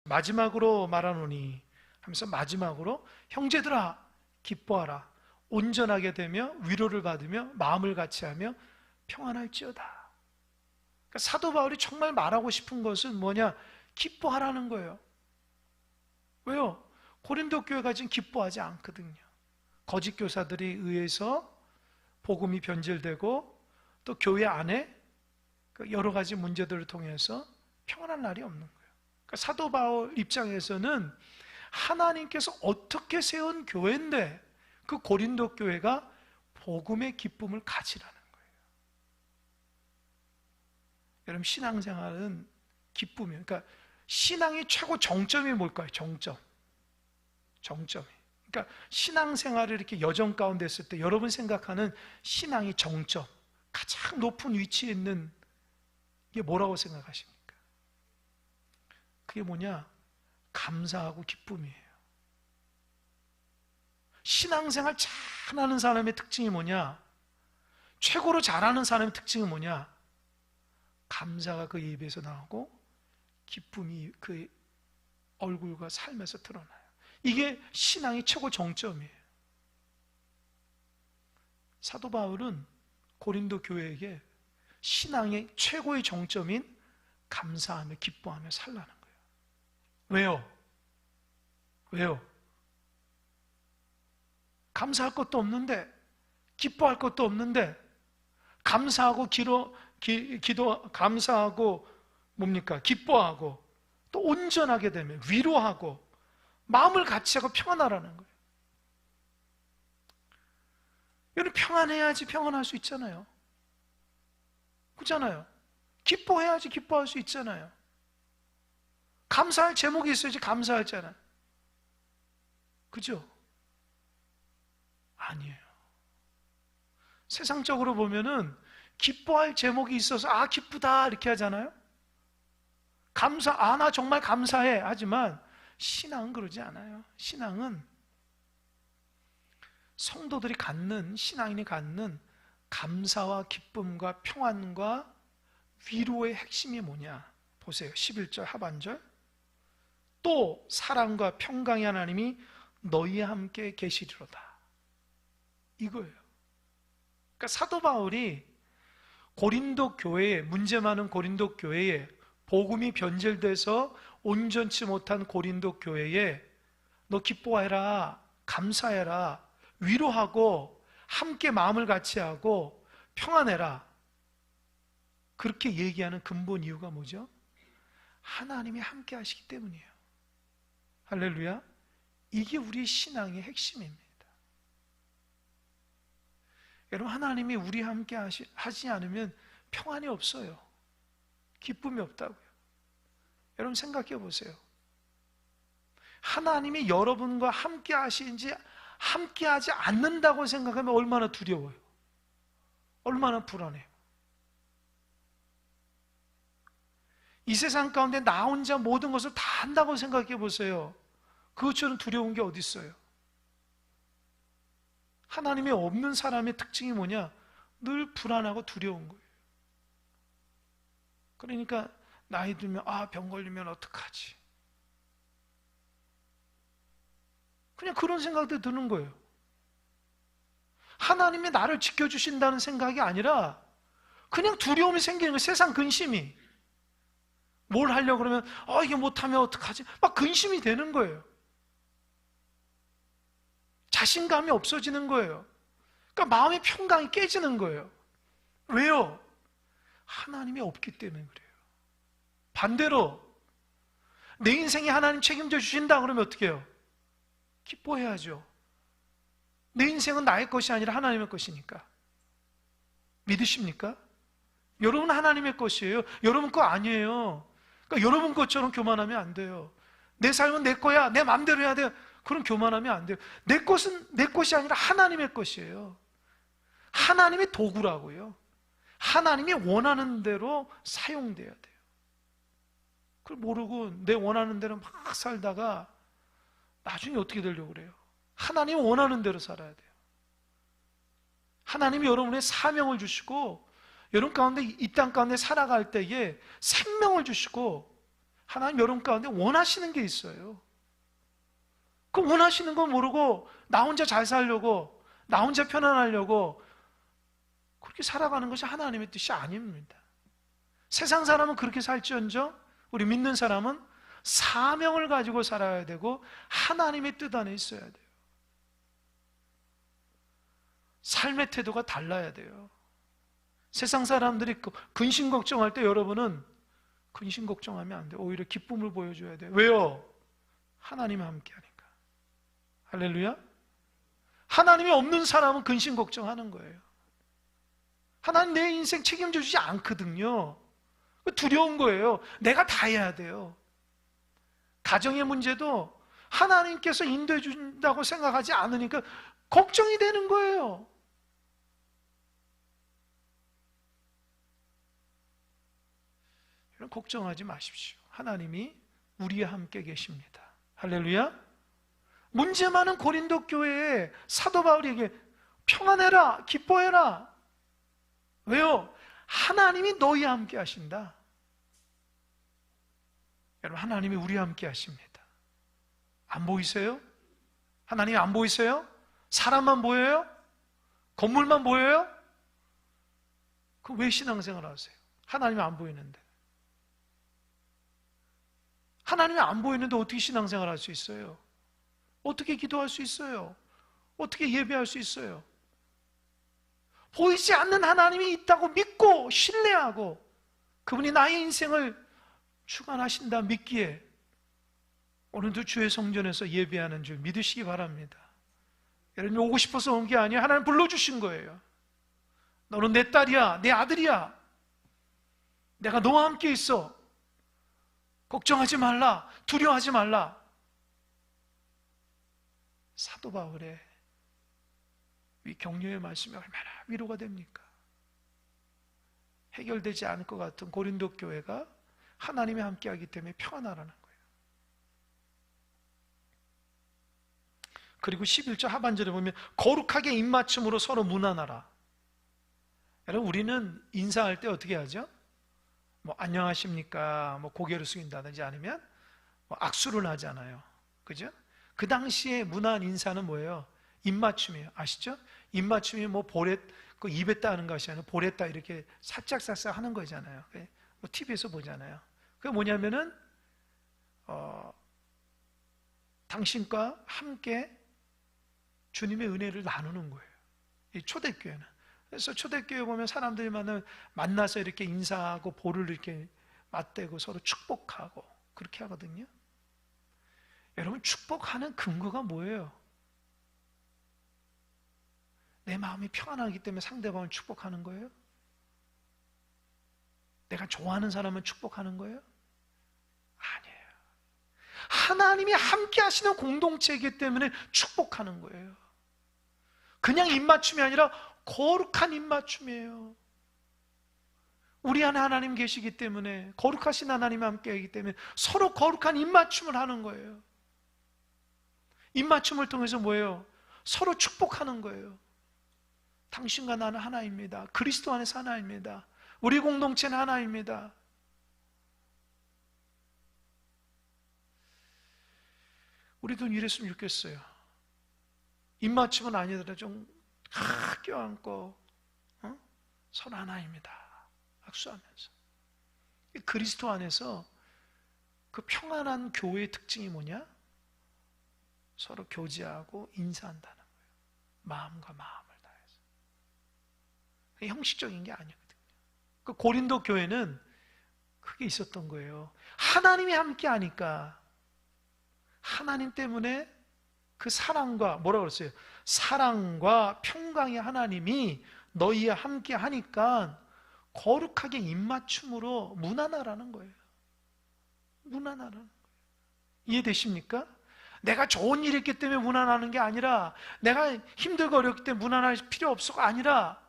마지막으로 말하노니 하면서 마지막으로 형제들아 기뻐하라. 온전하게 되며 위로를 받으며 마음을 같이하며 평안할지어다. 그러니까 사도 바울이 정말 말하고 싶은 것은 뭐냐? 기뻐하라는 거예요. 왜요? 고린도 교회가 지금 기뻐하지 않거든요. 거짓 교사들에 의해서 복음이 변질되고 또 교회 안에 여러 가지 문제들을 통해서 평안한 날이 없는 거예요. 그러니까 사도 바울 입장에서는 하나님께서 어떻게 세운 교회인데 그 고린도 교회가 복음의 기쁨을 가지라는 거예요. 여러분, 신앙생활은 기쁨이에요. 그러니까 신앙의 최고 정점이 뭘까요? 정점이. 그러니까 신앙생활을 이렇게 여정 가운데 했을 때 여러분 생각하는 신앙의 정점, 가장 높은 위치에 있는 게 뭐라고 생각하십니까? 그게 뭐냐? 감사하고 기쁨이에요. 신앙생활 잘하는 사람의 특징이 뭐냐? 최고로 잘하는 사람의 특징은 뭐냐? 감사가 그 입에서 나오고 기쁨이 그 얼굴과 삶에서 드러나요. 이게 신앙의 최고 정점이에요. 사도 바울은 고린도 교회에게 신앙의 최고의 정점인 감사하며 기뻐하며 살라는 거예요. 왜요? 감사할 것도 없는데, 기뻐할 것도 없는데, 감사하고 감사하고 뭡니까? 기뻐하고 또 온전하게 되면 위로하고 마음을 같이하고 평안하라는 거예요. 여러분, 평안해야지 평안할 수 있잖아요. 그렇잖아요. 기뻐해야지 기뻐할 수 있잖아요. 감사할 제목이 있어야지 감사하잖아요. 그죠? 아니에요. 세상적으로 보면은 기뻐할 제목이 있어서 아 기쁘다 이렇게 하잖아요. 나 정말 감사해 하지만 신앙은 그러지 않아요. 신앙은 성도들이 갖는, 신앙인이 갖는 감사와 기쁨과 평안과 위로의 핵심이 뭐냐? 보세요. 11절 하반절. 또 사랑과 평강의 하나님이 너희와 함께 계시리로다. 이거예요. 그러니까 사도 바울이 고린도 교회에, 문제 많은 고린도 교회에, 복음이 변질돼서 온전치 못한 고린도 교회에 너 기뻐해라, 감사해라, 위로하고 함께 마음을 같이 하고 평안해라, 그렇게 얘기하는 근본 이유가 뭐죠? 하나님이 함께 하시기 때문이에요. 할렐루야. 이게 우리 신앙의 핵심입니다. 여러분, 하나님이 우리와 함께 하지 않으면 평안이 없어요. 기쁨이 없다고요. 여러분 생각해 보세요. 하나님이 여러분과 함께 하시는지 함께 하지 않는다고 생각하면 얼마나 두려워요. 얼마나 불안해요. 이 세상 가운데 나 혼자 모든 것을 다 한다고 생각해 보세요. 그것처럼 두려운 게 어디 있어요? 하나님이 없는 사람의 특징이 뭐냐? 늘 불안하고 두려운 거예요. 그러니까 나이 들면 병 걸리면 어떡하지? 그냥 그런 생각도 드는 거예요. 하나님이 나를 지켜주신다는 생각이 아니라 그냥 두려움이 생기는 거예요. 세상 근심이. 뭘 하려고 그러면 이게 못하면 어떡하지? 막 근심이 되는 거예요. 자신감이 없어지는 거예요. 그러니까 마음의 평강이 깨지는 거예요. 왜요? 하나님이 없기 때문에 그래요. 반대로 내 인생에 하나님 책임져 주신다 그러면 어떻게 해요? 기뻐해야죠. 내 인생은 나의 것이 아니라 하나님의 것이니까. 믿으십니까? 여러분 하나님의 것이에요. 여러분 거 아니에요. 그러니까 여러분 것처럼 교만하면 안 돼요. 내 삶은 내 거야, 내 마음대로 해야 돼요. 그런 교만하면 안 돼요. 내 것은 내 것이 아니라 하나님의 것이에요. 하나님의 도구라고요. 하나님이 원하는 대로 사용돼야 돼요. 그걸 모르고 내 원하는 대로 막 살다가 나중에 어떻게 되려고 그래요? 하나님이 원하는 대로 살아야 돼요. 하나님이 여러분의 사명을 주시고 여러분 가운데 이 땅 가운데 살아갈 때에 생명을 주시고 하나님 여러분 가운데 원하시는 게 있어요. 그 원하시는 거 모르고 나 혼자 잘 살려고, 나 혼자 편안하려고 그렇게 살아가는 것이 하나님의 뜻이 아닙니다. 세상 사람은 그렇게 살지언정 우리 믿는 사람은 사명을 가지고 살아야 되고 하나님의 뜻 안에 있어야 돼요. 삶의 태도가 달라야 돼요. 세상 사람들이 근심 걱정할 때 여러분은 근심 걱정하면 안 돼요. 오히려 기쁨을 보여줘야 돼요. 왜요? 하나님이 함께 하니까. 할렐루야. 하나님이 없는 사람은 근심 걱정하는 거예요. 하나님 내 인생 책임져 주지 않거든요. 두려운 거예요. 내가 다 해야 돼요. 가정의 문제도 하나님께서 인도해 준다고 생각하지 않으니까 걱정이 되는 거예요. 걱정하지 마십시오. 하나님이 우리와 함께 계십니다. 할렐루야. 문제 많은 고린도 교회에 사도 바울에게 평안해라, 기뻐해라. 왜요? 하나님이 너희와 함께 하신다. 여러분, 하나님이 우리와 함께 하십니다. 안 보이세요? 하나님이 안 보이세요? 사람만 보여요? 건물만 보여요? 그럼 왜 신앙생활 하세요? 하나님이 안 보이는데. 하나님이 안 보이는데 어떻게 신앙생활 할 수 있어요? 어떻게 기도할 수 있어요? 어떻게 예배할 수 있어요? 보이지 않는 하나님이 있다고 믿고 신뢰하고 그분이 나의 인생을 주관하신다 믿기에 오늘도 주의 성전에서 예배하는 줄 믿으시기 바랍니다. 여러분이 오고 싶어서 온 게 아니에요. 하나님 불러주신 거예요. 너는 내 딸이야, 내 아들이야. 내가 너와 함께 있어. 걱정하지 말라, 두려워하지 말라. 사도 바울의 이 격려의 말씀이 얼마나 위로가 됩니까? 해결되지 않을 것 같은 고린도 교회가 하나님이 함께하기 때문에 평안하라는 거예요. 그리고 11절 하반절에 보면 거룩하게 입맞춤으로 서로 문안하라. 여러분, 우리는 인사할 때 어떻게 하죠? 뭐 안녕하십니까, 뭐 고개를 숙인다든지 아니면 뭐 악수를 하잖아요. 그죠? 그 당시에 문안 인사는 뭐예요? 입맞춤이에요. 아시죠? 입맞춤이 뭐 그 입에다 하는 것이 아니라 볼에다 이렇게 살짝살짝 하는 거잖아요. 뭐 TV에서 보잖아요. 그게 뭐냐면은 당신과 함께 주님의 은혜를 나누는 거예요. 이 초대교회는. 그래서 초대교회 보면 사람들이 만나서 이렇게 인사하고 볼을 이렇게 맞대고 서로 축복하고 그렇게 하거든요. 여러분, 축복하는 근거가 뭐예요? 내 마음이 평안하기 때문에 상대방을 축복하는 거예요? 내가 좋아하는 사람을 축복하는 거예요? 아니에요. 하나님이 함께 하시는 공동체이기 때문에 축복하는 거예요. 그냥 입맞춤이 아니라 거룩한 입맞춤이에요. 우리 안에 하나님 계시기 때문에, 거룩하신 하나님이 함께 하기 때문에 서로 거룩한 입맞춤을 하는 거예요. 입맞춤을 통해서 뭐예요? 서로 축복하는 거예요. 당신과 나는 하나입니다. 그리스도 안에서 하나입니다. 우리 공동체는 하나입니다. 우리도 이랬으면 좋겠어요. 입맞춤은 아니더라도 좀 껴안고 서로 하나입니다. 악수하면서. 그리스도 안에서 그 평안한 교회의 특징이 뭐냐? 서로 교제하고 인사한다는 거예요. 마음과 마음을 다해서. 형식적인 게 아니거든요. 그 고린도 교회는 그게 있었던 거예요. 하나님이 함께 하니까 하나님 때문에 그 사랑과 뭐라고 그랬어요? 사랑과 평강의 하나님이 너희와 함께 하니까 거룩하게 입맞춤으로 문안하라는 거예요. 문안하라는 거예요. 이해되십니까? 내가 좋은 일이 있기 때문에 문안하는 게 아니라, 내가 힘들고 어렵기 때문에 문안할 필요 없어가 아니라,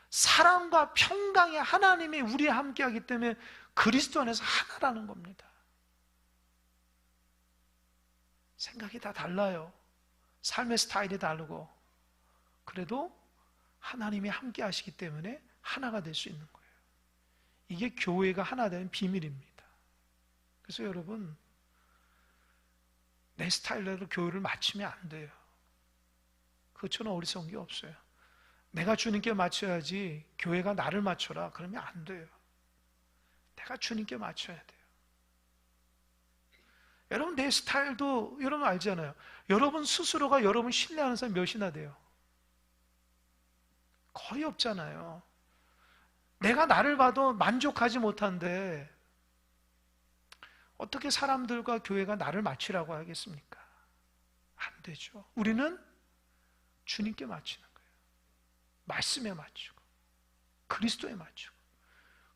사랑과 평강의 하나님이 우리와 함께 하기 때문에 그리스도 안에서 하나라는 겁니다. 생각이 다 달라요. 삶의 스타일이 다르고. 그래도 하나님이 함께 하시기 때문에 하나가 될 수 있는 거예요. 이게 교회가 하나 되는 비밀입니다. 그래서 여러분, 내 스타일대로 교회를 맞추면 안 돼요. 그것처럼 어리석은 게 없어요. 내가 주님께 맞춰야지 교회가 나를 맞춰라 그러면 안 돼요. 내가 주님께 맞춰야 돼요. 여러분, 내 스타일도 여러분 알잖아요. 여러분 스스로가 여러분 신뢰하는 사람 몇이나 돼요? 거의 없잖아요. 내가 나를 봐도 만족하지 못한데 어떻게 사람들과 교회가 나를 맞추라고 하겠습니까? 안 되죠. 우리는 주님께 맞추는 거예요. 말씀에 맞추고 그리스도에 맞추고.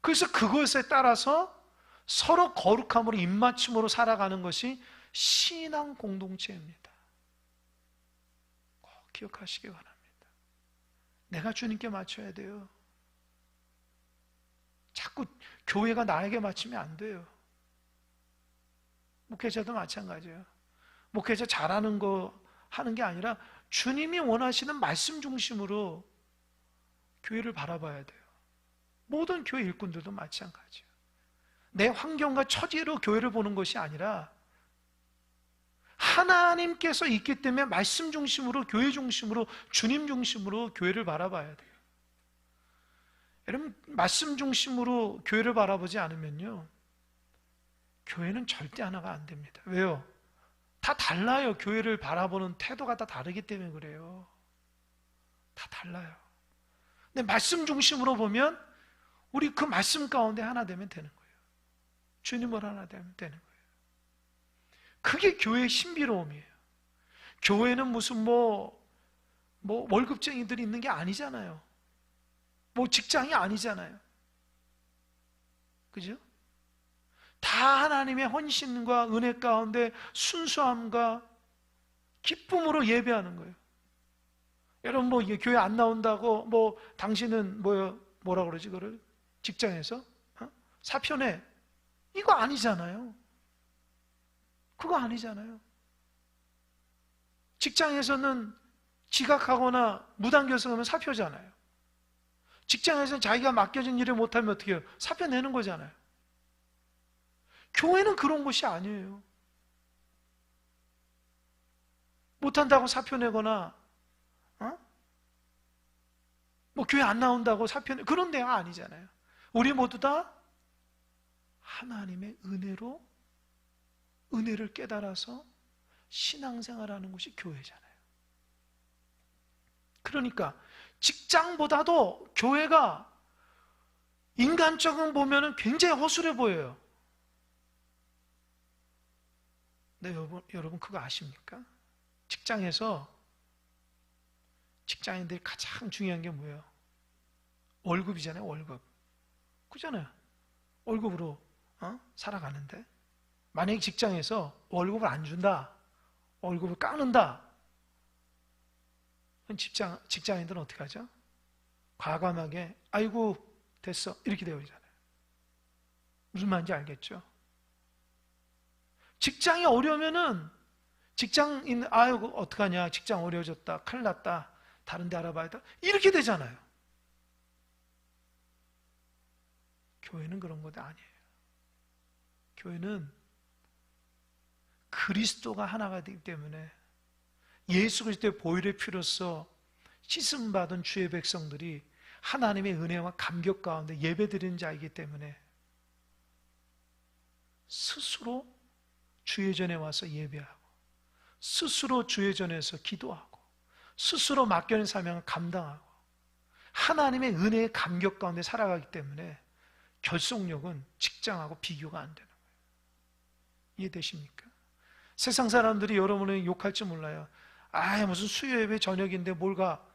그래서 그것에 따라서 서로 거룩함으로 입맞춤으로 살아가는 것이 신앙 공동체입니다. 꼭 기억하시기 바랍니다. 내가 주님께 맞춰야 돼요. 자꾸 교회가 나에게 맞추면 안 돼요. 목회자도 마찬가지예요. 목회자 잘하는 거 하는 게 아니라 주님이 원하시는 말씀 중심으로 교회를 바라봐야 돼요. 모든 교회 일꾼들도 마찬가지예요. 내 환경과 처지로 교회를 보는 것이 아니라 하나님께서 있기 때문에 말씀 중심으로, 교회 중심으로, 주님 중심으로 교회를 바라봐야 돼요. 여러분, 말씀 중심으로 교회를 바라보지 않으면요, 교회는 절대 하나가 안 됩니다. 왜요? 다 달라요. 교회를 바라보는 태도가 다 다르기 때문에 그래요. 다 달라요. 근데 말씀 중심으로 보면 우리 그 말씀 가운데 하나 되면 되는 거예요. 주님을 하나 되면 되는 거예요. 그게 교회의 신비로움이에요. 교회는 무슨 월급쟁이들이 있는 게 아니잖아요. 직장이 아니잖아요. 그죠? 다 하나님의 헌신과 은혜 가운데 순수함과 기쁨으로 예배하는 거예요. 여러분, 이게 교회 안 나온다고, 당신은 뭐라 그러지, 그걸? 직장에서? 사표내. 이거 아니잖아요. 그거 아니잖아요. 직장에서는 지각하거나 무단결석하면 사표잖아요. 직장에서는 자기가 맡겨진 일을 못하면 어떻게 해요? 사표 내는 거잖아요. 교회는 그런 곳이 아니에요. 못한다고 사표 내거나, 교회 안 나온다고 사표 내, 그런 데가 아니잖아요. 우리 모두 다 하나님의 은혜를 깨달아서 신앙생활하는 곳이 교회잖아요. 그러니까 직장보다도 교회가 인간적으로 보면 굉장히 허술해 보여요. 네, 여러분 그거 아십니까? 직장인들이 가장 중요한 게 뭐예요? 월급이잖아요. 월급. 그잖아요. 월급으로 살아가는데 만약에 직장에서 월급을 안 준다, 월급을 까는다, 직장인들은 어떻게 하죠? 과감하게 아이고 됐어 이렇게 되어있잖아요. 무슨 말인지 알겠죠? 직장이 어려우면은 직장인 아이고 어떡하냐, 직장 어려워졌다, 큰일 났다, 다른 데 알아봐야겠다, 이렇게 되잖아요. 교회는 그런 것 아니에요. 교회는 그리스도가 하나가 되기 때문에 예수 그리스도의 보혈의 피로써 씻음받은 주의 백성들이 하나님의 은혜와 감격 가운데 예배드리는 자이기 때문에 스스로 주의 전에 와서 예배하고, 스스로 주의 전에서 기도하고, 스스로 맡겨진 사명을 감당하고 하나님의 은혜의 감격 가운데 살아가기 때문에 결속력은 직장하고 비교가 안 되는 거예요. 이해되십니까? 세상 사람들이 여러분을 욕할지 몰라요. 무슨 수요 예배 저녁인데 뭘가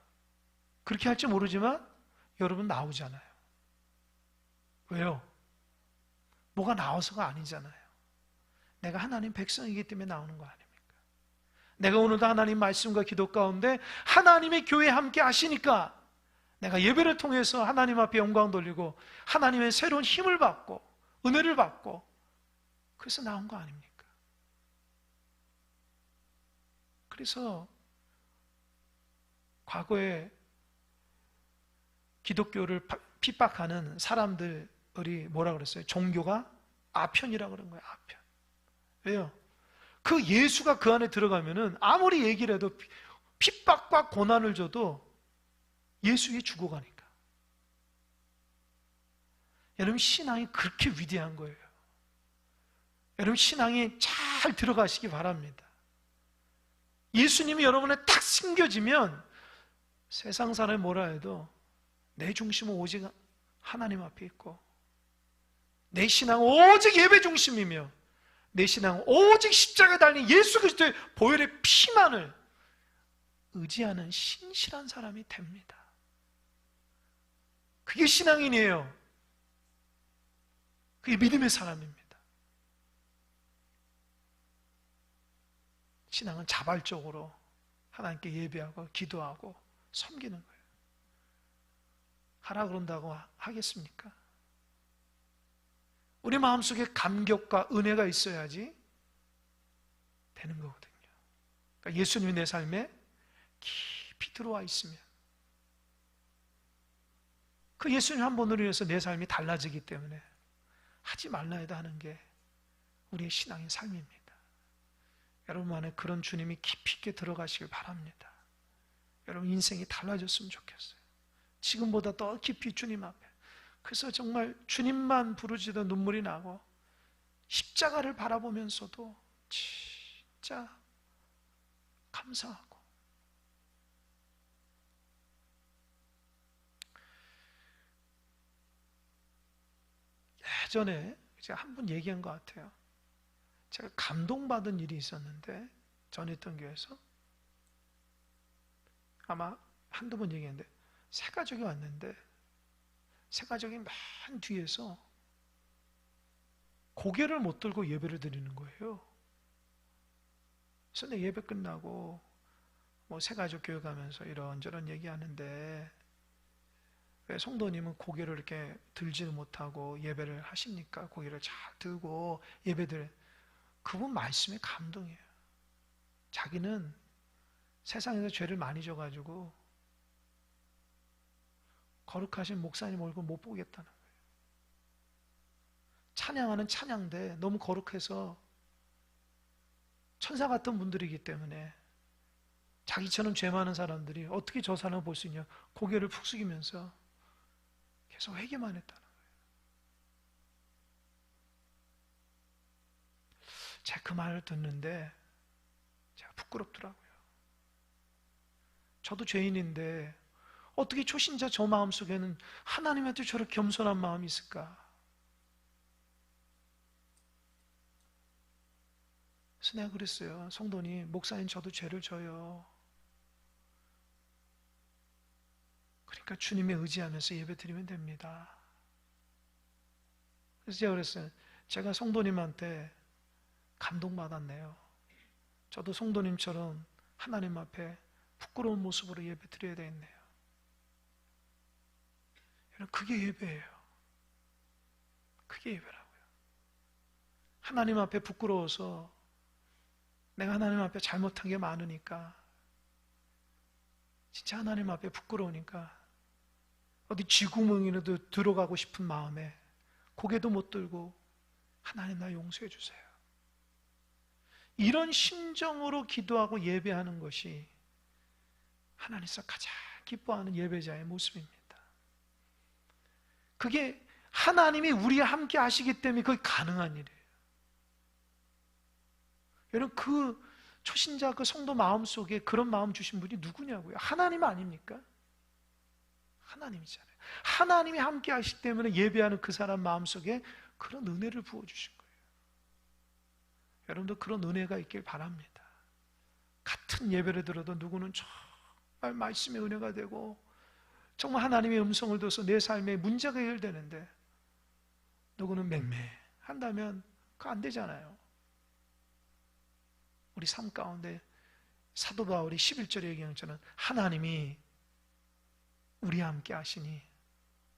그렇게 할지 모르지만 여러분 나오잖아요. 왜요? 뭐가 나와서가 아니잖아요. 내가 하나님 백성이기 때문에 나오는 거 아닙니까? 내가 오늘도 하나님 말씀과 기도 가운데 하나님의 교회에 함께 하시니까 내가 예배를 통해서 하나님 앞에 영광 돌리고 하나님의 새로운 힘을 받고 은혜를 받고 그래서 나온 거 아닙니까? 그래서 과거에 기독교를 핍박하는 사람들이 뭐라 그랬어요? 종교가 아편이라고 그런 거예요. 아편. 왜요? 그 예수가 그 안에 들어가면은 아무리 얘기를 해도 핍박과 고난을 줘도 예수에 죽어가니까. 여러분, 신앙이 그렇게 위대한 거예요. 여러분, 신앙이 잘 들어가시기 바랍니다. 예수님이 여러분에 딱 숨겨지면 세상 사람이 뭐라 해도 내 중심은 오직 하나님 앞에 있고, 내 신앙은 오직 예배 중심이며, 내 신앙은 오직 십자가에 달린 예수 그리스도의 보혈의 피만을 의지하는 신실한 사람이 됩니다. 그게 신앙인이에요. 그게 믿음의 사람입니다. 신앙은 자발적으로 하나님께 예배하고 기도하고 섬기는 거예요. 하라 그런다고 하겠습니까? 우리 마음속에 감격과 은혜가 있어야지 되는 거거든요. 그러니까 예수님이 내 삶에 깊이 들어와 있으면, 그 예수님 한 분으로 인해서 내 삶이 달라지기 때문에 하지 말라 해도 하는 게 우리의 신앙의 삶입니다. 여러분 안에 그런 주님이 깊이 있게 들어가시길 바랍니다. 여러분 인생이 달라졌으면 좋겠어요. 지금보다 더 깊이 주님 앞에. 그래서 정말 주님만 부르짖어 눈물이 나고 십자가를 바라보면서도 진짜 감사하고. 예전에 제가 한 번 얘기한 것 같아요. 제가 감동받은 일이 있었는데, 전했던 교회에서 아마 한두 번 얘기했는데, 세 가족이 왔는데 세 가족이 맨 뒤에서 고개를 못 들고 예배를 드리는 거예요. 그래서 내 예배 끝나고 뭐 세 가족 교회 가면서 이런저런 얘기하는데, 왜 성도님은 고개를 이렇게 들지는 못하고 예배를 하십니까? 고개를 잘 들고 예배들. 그분 말씀에 감동이에요. 자기는 세상에서 죄를 많이 져가지고 거룩하신 목사님 얼굴 못 보겠다는 거예요. 찬양하는 찬양대 너무 거룩해서 천사 같은 분들이기 때문에 자기처럼 죄 많은 사람들이 어떻게 저 사람을 볼 수 있냐, 고개를 푹 숙이면서 계속 회개만 했다는 거예요. 제가 그 말을 듣는데 제가 부끄럽더라고요. 저도 죄인인데 어떻게 초신자 저 마음속에는 하나님한테 저렇게 겸손한 마음이 있을까? 그래서 내가 그랬어요. 성도님, 목사님 저도 죄를 져요. 그러니까 주님에 의지하면서 예배 드리면 됩니다. 그래서 제가 그랬어요. 제가 성도님한테 감동받았네요. 저도 성도님처럼 하나님 앞에 부끄러운 모습으로 예배 드려야 되겠네요. 그게 예배예요. 그게 예배라고요. 하나님 앞에 부끄러워서 내가 하나님 앞에 잘못한 게 많으니까, 진짜 하나님 앞에 부끄러우니까 어디 쥐구멍이라도 들어가고 싶은 마음에 고개도 못 들고 하나님 나 용서해 주세요. 이런 심정으로 기도하고 예배하는 것이 하나님께서 가장 기뻐하는 예배자의 모습입니다. 그게 하나님이 우리와 함께 하시기 때문에 그게 가능한 일이에요. 여러분, 그 초신자 그 성도 마음속에 그런 마음 주신 분이 누구냐고요? 하나님 아닙니까? 하나님이잖아요. 하나님이 함께 하시기 때문에 예배하는 그 사람 마음속에 그런 은혜를 부어주신 거예요. 여러분도 그런 은혜가 있길 바랍니다. 같은 예배를 들어도 누구는 정말 말씀의 은혜가 되고 정말 하나님의 음성을 둬서 내 삶에 문제가 해결되는데, 누구는 맹맹한다면 그거 안 되잖아요. 우리 삶 가운데 사도 바울이 11절에 얘기한 것처럼 하나님이 우리와 함께 하시니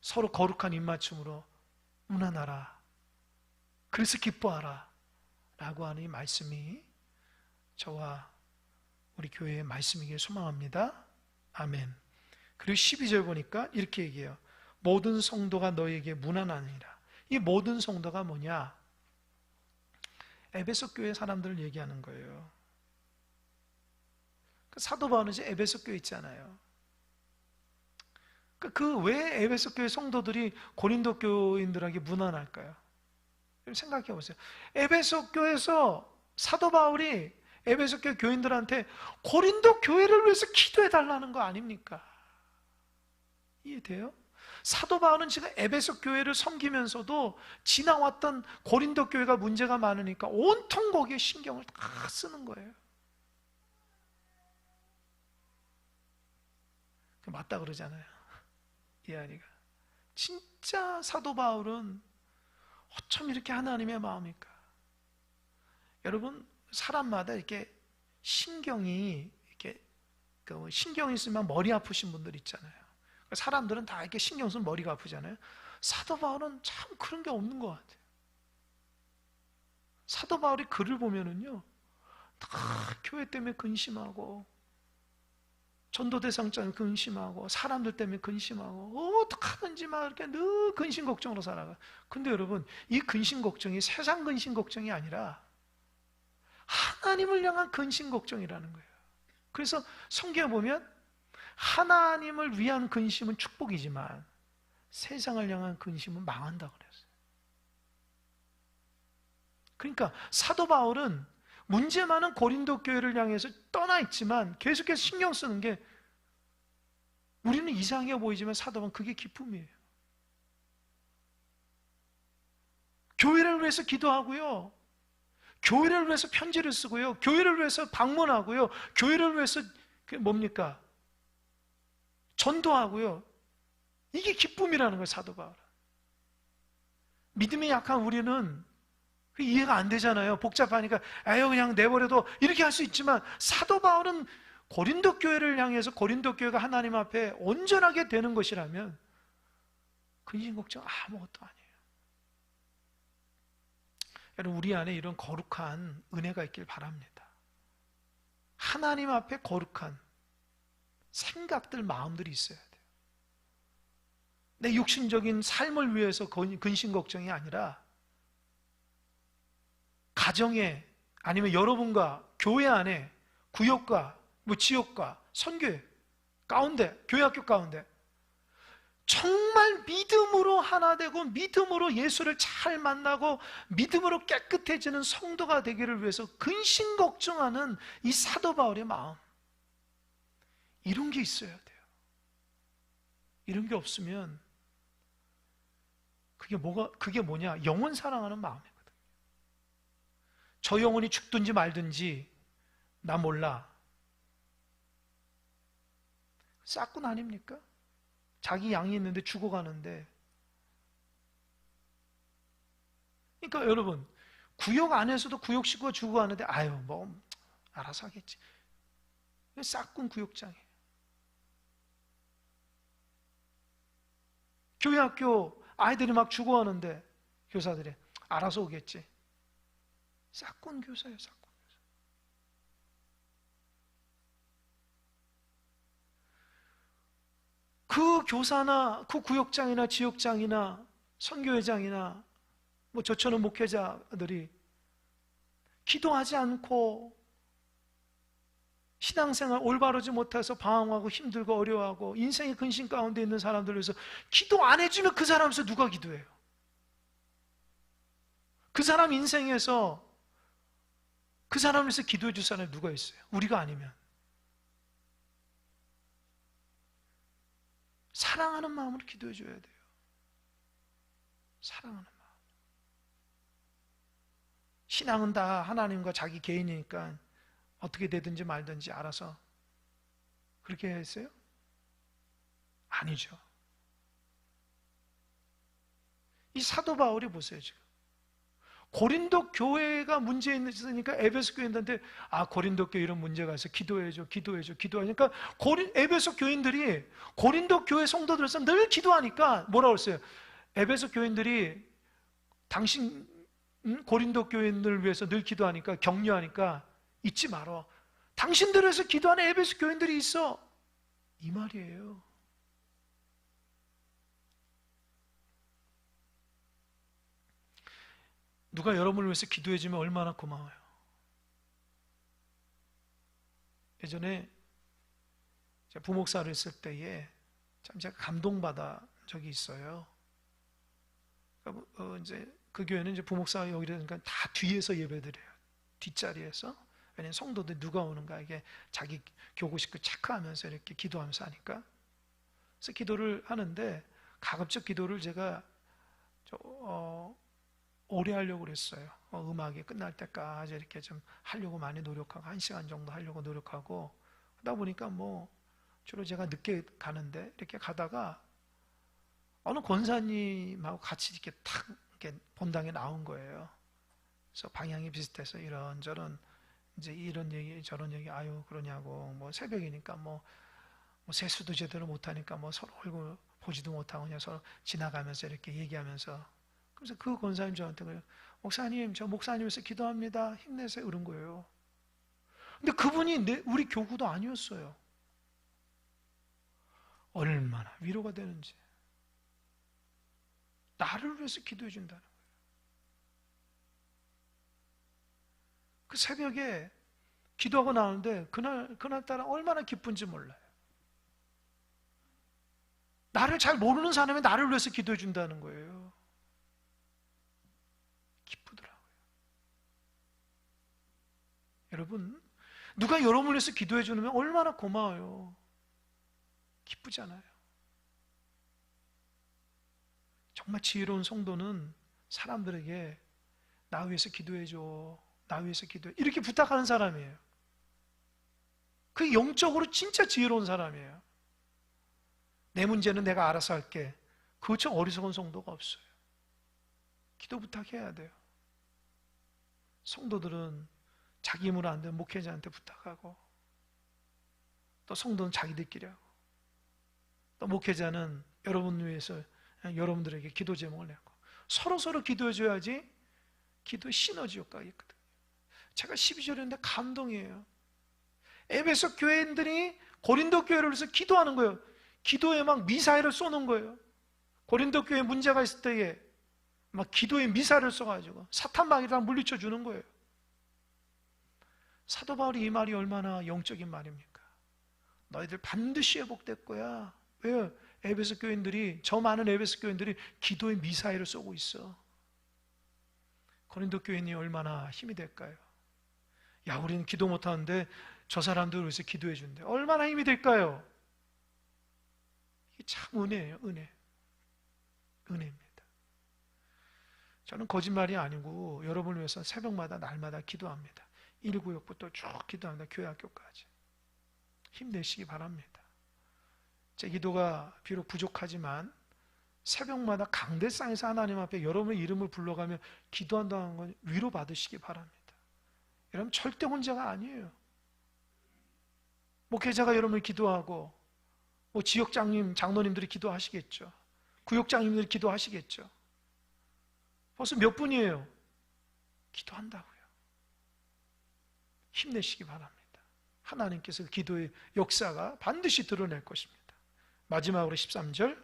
서로 거룩한 입맞춤으로 무난하라, 그래서 기뻐하라 라고 하는 이 말씀이 저와 우리 교회의 말씀이길 소망합니다. 아멘. 그리고 12절 보니까 이렇게 얘기해요. 모든 성도가 너에게 무난하니라. 이 모든 성도가 뭐냐? 에베소 교회 사람들을 얘기하는 거예요. 사도 바울은 이제 에베소 교회 있잖아요. 그 왜 에베소 교회 성도들이 고린도 교인들에게 무난할까요? 생각해 보세요. 에베소 교회에서 사도 바울이 에베소 교회 교인들한테 고린도 교회를 위해서 기도해 달라는 거 아닙니까? 이해돼요? 사도 바울은 지금 에베소 교회를 섬기면서도 지나왔던 고린도 교회가 문제가 많으니까 온통 거기에 신경을 다 쓰는 거예요. 맞다 그러잖아요. 이한이가. 진짜 사도 바울은 어쩜 이렇게 하나님의 마음일까? 여러분, 사람마다 이렇게 신경이 있으면 머리 아프신 분들 있잖아요. 사람들은 다 이렇게 신경 쓰면 머리가 아프잖아요. 사도 바울은 참 그런 게 없는 것 같아요. 사도 바울이 글을 보면은요, 다 교회 때문에 근심하고, 전도 대상자는 근심하고, 사람들 때문에 근심하고, 어떡하든지 막 이렇게 늘 근심 걱정으로 살아가. 근데 여러분, 이 근심 걱정이 세상 근심 걱정이 아니라 하나님을 향한 근심 걱정이라는 거예요. 그래서 성경에 보면 하나님을 위한 근심은 축복이지만 세상을 향한 근심은 망한다고 그랬어요. 그러니까 사도 바울은 문제 많은 고린도 교회를 향해서 떠나 있지만 계속해서 신경 쓰는 게, 우리는 이상해 보이지만 사도 바울은 그게 기쁨이에요. 교회를 위해서 기도하고요, 교회를 위해서 편지를 쓰고요, 교회를 위해서 방문하고요, 교회를 위해서 뭡니까? 전도하고요. 이게 기쁨이라는 거예요, 사도 바울은. 믿음이 약한 우리는 이해가 안 되잖아요. 복잡하니까 아유 그냥 내버려도 이렇게 할 수 있지만, 사도 바울은 고린도 교회를 향해서 고린도 교회가 하나님 앞에 온전하게 되는 것이라면 근심 걱정 아무것도 아니에요. 여러분, 우리 안에 이런 거룩한 은혜가 있길 바랍니다. 하나님 앞에 거룩한 생각들, 마음들이 있어야 돼요. 내 육신적인 삶을 위해서 근심 걱정이 아니라 가정에, 아니면 여러분과 교회 안에, 구역과 지역과 선교회 가운데, 교회학교 가운데 정말 믿음으로 하나 되고 믿음으로 예수를 잘 만나고 믿음으로 깨끗해지는 성도가 되기를 위해서 근심 걱정하는 이 사도 바울의 마음, 이런 게 있어야 돼요. 이런 게 없으면 그게 뭐냐? 영혼 사랑하는 마음이거든요. 저 영혼이 죽든지 말든지 나 몰라. 싹군 아닙니까? 자기 양이 있는데 죽어가는데. 그러니까 여러분, 구역 안에서도 구역 식구가 죽어가는데 아유 뭐 알아서 하겠지. 싹군 구역장이에요. 교회 학교 아이들이 막 죽어가는데 교사들이 알아서 오겠지. 싹군 교사예요, 싹군 교사. 그 교사나 그 구역장이나 지역장이나 선교회장이나 저처럼 목회자들이 기도하지 않고 신앙생활 올바르지 못해서 방황하고 힘들고 어려워하고 인생의 근심 가운데 있는 사람들을 위해서 기도 안 해주면 그 사람에서 누가 기도해요? 그 사람 인생에서 그 사람을 위해서 기도해 줄 사람이 누가 있어요? 우리가 아니면. 사랑하는 마음으로 기도해 줘야 돼요. 사랑하는 마음. 신앙은 다 하나님과 자기 개인이니까 어떻게 되든지 말든지 알아서 그렇게 했어요? 아니죠. 이 사도 바울이 보세요, 지금. 고린도 교회가 문제 있으니까 에베소 교인들한테 고린도 교회 이런 문제가 있어, 기도해줘. 기도하니까 에베소 교인들이 고린도 교회 성도들에서 늘 기도하니까 뭐라고 했어요? 에베소 교인들이 당신 고린도 교인들을 위해서 늘 기도하니까, 격려하니까 잊지 말어. 당신들에서 기도하는 에베소 교인들이 있어. 이 말이에요. 누가 여러분을 위해서 기도해 주면 얼마나 고마워요. 예전에 제가 부목사를 했을 때에 참 제가 감동받아 적이 있어요. 이제 그 교회는 이제 부목사가 여기 그러니까 다 뒤에서 예배드려요. 뒷자리에서. 왜냐면 성도들 누가 오는가 이게 자기 교구식구 체크하면서 이렇게 기도하면서 하니까. 그래서 기도를 하는데 가급적 기도를 제가 오래 하려고 그랬어요. 음악이 끝날 때까지 이렇게 좀 하려고 많이 노력하고 1시간 정도 하려고 노력하고 하다 보니까 뭐 주로 제가 늦게 가는데 이렇게 가다가 어느 권사님하고 같이 이렇게 탁 이렇게 본당에 나온 거예요. 그래서 방향이 비슷해서 이런저런 이제 이런 얘기 저런 얘기 아유 그러냐고 뭐 새벽이니까 뭐 세수도 제대로 못하니까 뭐 서로 얼굴 보지도 못하고 그냥 서로 지나가면서 이렇게 얘기하면서 그래서 그 권사님 저한테 그래요. 목사님 저 목사님에서 기도합니다. 힘내세요. 그런 거예요. 근데 그분이 우리 교구도 아니었어요. 얼마나 위로가 되는지. 나를 위해서 기도해 준다는 거예요. 그 새벽에 기도하고 나오는데 그날따라 얼마나 기쁜지 몰라요. 나를 잘 모르는 사람이 나를 위해서 기도해 준다는 거예요. 기쁘더라고요. 여러분, 누가 여러분을 위해서 기도해 주면 얼마나 고마워요. 기쁘잖아요. 정말 지혜로운 성도는 사람들에게 나 위해서 기도해줘. 나 위해서 기도해. 이렇게 부탁하는 사람이에요. 그 영적으로 진짜 지혜로운 사람이에요. 내 문제는 내가 알아서 할게. 그것처럼 어리석은 성도가 없어요. 기도 부탁해야 돼요. 성도들은 자기 힘으로 안 되면 목회자한테 부탁하고 또 성도는 자기들끼리 하고 또 목회자는 여러분 위해서 여러분들에게 기도 제목을 내고 서로 기도해 줘야지 기도 시너지 효과가 있거든요. 제가 12절에 했는데 감동이에요. 에베소 교회인들이 고린도 교회를 위해서 기도하는 거예요. 기도에 막 미사일을 쏘는 거예요. 고린도 교회에 문제가 있을 때에 막 기도에 미사일을 쏘가지고 사탄마귀를 물리쳐 주는 거예요. 사도 바울이 이 말이 얼마나 영적인 말입니까? 너희들 반드시 회복될 거야. 왜요? 에베소 교인들이 저 많은 에베소 교인들이 기도에 미사일을 쏘고 있어. 고린도 교인이 얼마나 힘이 될까요? 야, 우리는 기도 못하는데 저 사람들 위해서 기도해 준대. 얼마나 힘이 될까요? 이게 참 은혜예요. 은혜입니다. 저는 거짓말이 아니고 여러분을 위해서 새벽마다 날마다 기도합니다. 1구역부터 쭉 기도합니다. 교회 학교까지. 힘내시기 바랍니다. 제 기도가 비록 부족하지만 새벽마다 강대상에서 하나님 앞에 여러분의 이름을 불러가며 기도한다는 건 위로받으시기 바랍니다. 여러분 절대 혼자가 아니에요. 목회자가 여러분을 기도하고 뭐 지역장님, 장로님들이 기도하시겠죠. 구역장님들이 기도하시겠죠. 벌써 몇 분이에요? 기도한다고요. 힘내시기 바랍니다. 하나님께서 기도의 역사가 반드시 드러낼 것입니다. 마지막으로 13절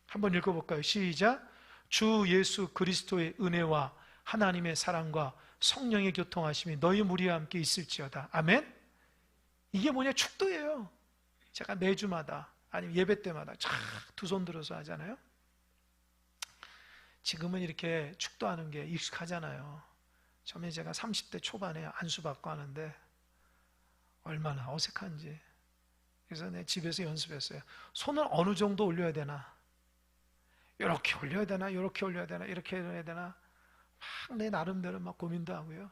한번 읽어볼까요? 시작. 주 예수 그리스도의 은혜와 하나님의 사랑과 성령의 교통하심이 너희 무리와 함께 있을지어다. 아멘. 이게 뭐냐? 축도예요. 제가 매주마다 아니면 예배 때마다 두 손 들어서 하잖아요. 지금은 이렇게 축도하는 게 익숙하잖아요. 처음에 제가 30대 초반에 안수받고 하는데 얼마나 어색한지. 그래서 내 집에서 연습했어요. 손을 어느 정도 올려야 되나? 이렇게 올려야 되나? 이렇게 올려야 되나? 이렇게 올려야 되나? 막 내 나름대로 막 고민도 하고요.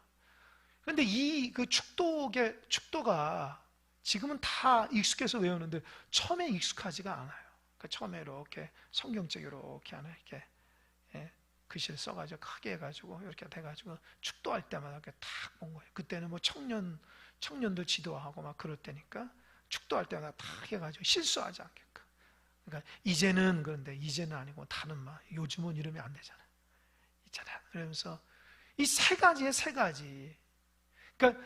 그런데 그 축도가 지금은 다 익숙해서 외우는데 처음에 익숙하지가 않아요. 그러니까 처음에 이렇게 성경책 이렇게 하나 이렇게 글씨를 써가지고 크게 해가지고 이렇게 돼가지고 축도할 때마다 이렇게 탁 본 거예요. 그때는 뭐 청년들 지도하고 막 그럴 때니까 축도할 때마다 탁 해가지고 실수하지 않게끔. 그러니까 그런데 이제는 아니고 다는 막 요즘은 이러면 안 되잖아. 있잖아. 그러면서 이 세 가지. 그러니까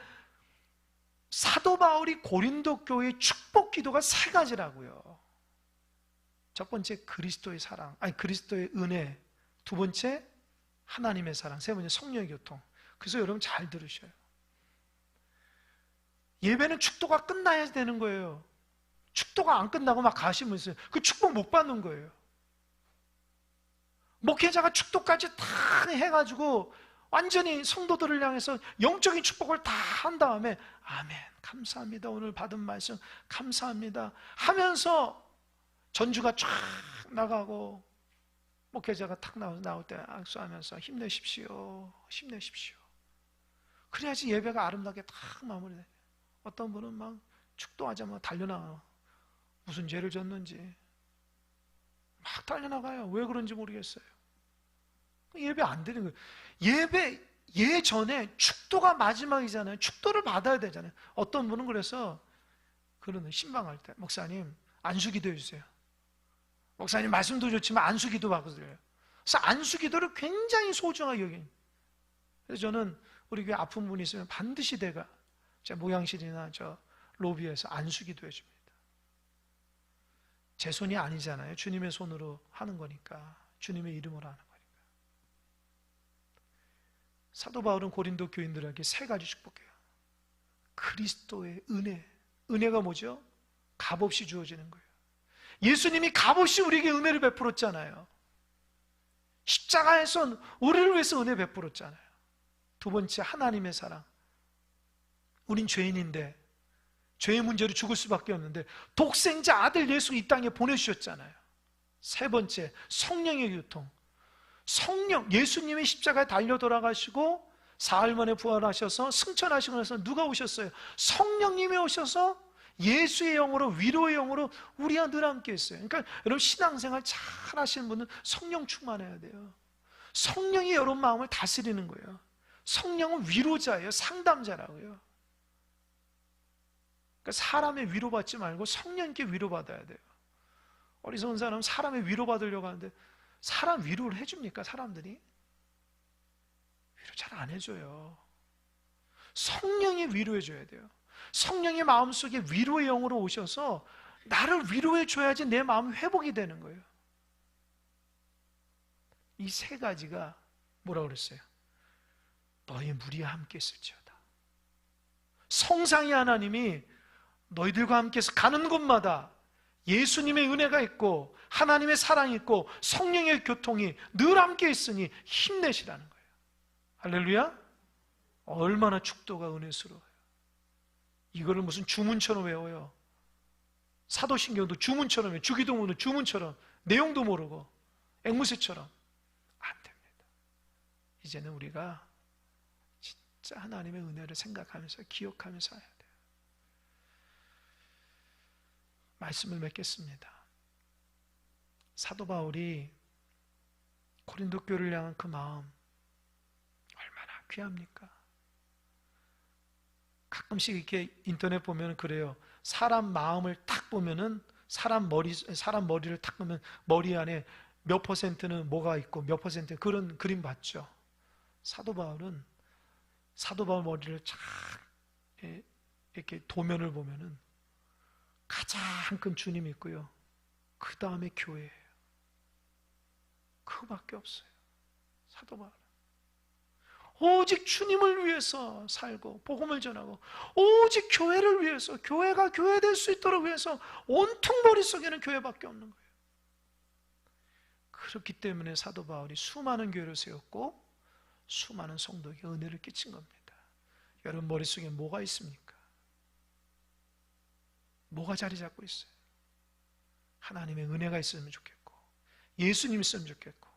사도 바울이 고린도 교회의 축복 기도가 세 가지라고요. 첫 번째 그리스도의 사랑, 그리스도의 은혜. 두 번째 하나님의 사랑, 세 번째 성령의 교통. 그래서 여러분 잘 들으셔요. 예배는 축도가 끝나야 되는 거예요. 축도가 안 끝나고 막 가시면 있어요. 그 축복 못 받는 거예요. 목회자가 축도까지 다 해가지고 완전히 성도들을 향해서 영적인 축복을 다 한 다음에 아멘, 감사합니다, 오늘 받은 말씀 감사합니다 하면서 전주가 쫙 나가고 목회자가 탁 나올 때 악수하면서 힘내십시오, 힘내십시오. 그래야지 예배가 아름답게 탁 마무리돼. 어떤 분은 막 축도하자마자 달려나가요. 무슨 죄를 졌는지 막 달려나가요. 왜 그런지 모르겠어요. 예배 안 드리는 거예요. 예배 예전에 축도가 마지막이잖아요. 축도를 받아야 되잖아요. 어떤 분은 그래서 그러는, 신방할 때 목사님 안수기도 해주세요. 목사님 말씀도 좋지만 안수기도 받으세요. 그래서 안수기도를 굉장히 소중하게 여긴. 그래서 저는 우리 교회 아픈 분이 있으면 반드시 제가 제 모양실이나 저 로비에서 안수기도 해줍니다. 제 손이 아니잖아요. 주님의 손으로 하는 거니까, 주님의 이름으로 하는 거니까. 사도 바울은 고린도 교인들에게 세 가지 축복해요. 그리스도의 은혜. 은혜가 뭐죠? 값없이 주어지는 거예요. 예수님이 값없이 우리에게 은혜를 베풀었잖아요. 십자가에서 우리를 위해서 은혜 베풀었잖아요. 두 번째, 하나님의 사랑. 우린 죄인인데 죄의 문제로 죽을 수밖에 없는데 독생자 아들 예수 이 땅에 보내주셨잖아요. 세 번째, 성령의 교통. 성령, 예수님이 십자가에 달려 돌아가시고 사흘 만에 부활하셔서 승천하시고 나서 누가 오셨어요? 성령님이 오셔서 예수의 영으로, 위로의 영으로 우리와 늘 함께 있어요. 그러니까 여러분 신앙생활 잘 하시는 분은 성령 충만해야 돼요. 성령이 여러분 마음을 다스리는 거예요. 성령은 위로자예요. 상담자라고요. 그러니까 사람의 위로받지 말고 성령께 위로받아야 돼요. 어리석은 사람은 사람의 위로받으려고 하는데 사람 위로를 해줍니까? 사람들이? 위로 잘 안 해줘요. 성령이 위로해줘야 돼요. 성령의 마음속에 위로의 영으로 오셔서 나를 위로해줘야지 내 마음이 회복이 되는 거예요. 이 세 가지가 뭐라고 그랬어요? 너희 무리와 함께 있을지어다. 성상의 하나님이 너희들과 함께해서 가는 곳마다 예수님의 은혜가 있고 하나님의 사랑이 있고 성령의 교통이 늘 함께 있으니 힘내시라는 거예요. 할렐루야. 얼마나 축도가 은혜스러워요. 이거를 무슨 주문처럼 외워요. 사도신경도 주문처럼 해요. 주기도문도 주문처럼, 내용도 모르고 앵무새처럼. 안 됩니다. 이제는 우리가 진짜 하나님의 은혜를 생각하면서 기억하면서 해야 돼요. 말씀을 맺겠습니다. 사도 바울이 고린도 교회를 향한 그 마음 얼마나 귀합니까? 가끔씩 이렇게 인터넷 보면 그래요. 사람 마음을 탁 보면은 사람 머리를 탁 보면 머리 안에 몇 퍼센트는 뭐가 있고 몇 퍼센트, 그런 그림 봤죠. 사도 바울 머리를 쫙 이렇게 도면을 보면은 가장 큰 주님이 있고요. 그 다음에 교회예요. 그거밖에 없어요. 사도 바울은 오직 주님을 위해서 살고 복음을 전하고 오직 교회를 위해서, 교회가 교회될 수 있도록 위해서 온통 머릿속에는 교회밖에 없는 거예요. 그렇기 때문에 사도 바울이 수많은 교회를 세웠고 수많은 성도에게 은혜를 끼친 겁니다. 여러분 머릿속에 뭐가 있습니까? 뭐가 자리 잡고 있어요? 하나님의 은혜가 있으면 좋겠고 예수님 있으면 좋겠고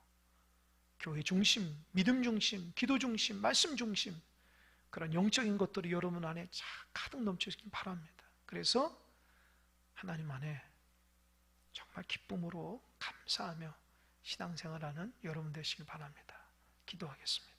교회 중심, 믿음 중심, 기도 중심, 말씀 중심, 그런 영적인 것들이 여러분 안에 가득 넘치길 바랍니다. 그래서 하나님 안에 정말 기쁨으로 감사하며 신앙생활하는 여러분 되시길 바랍니다. 기도하겠습니다.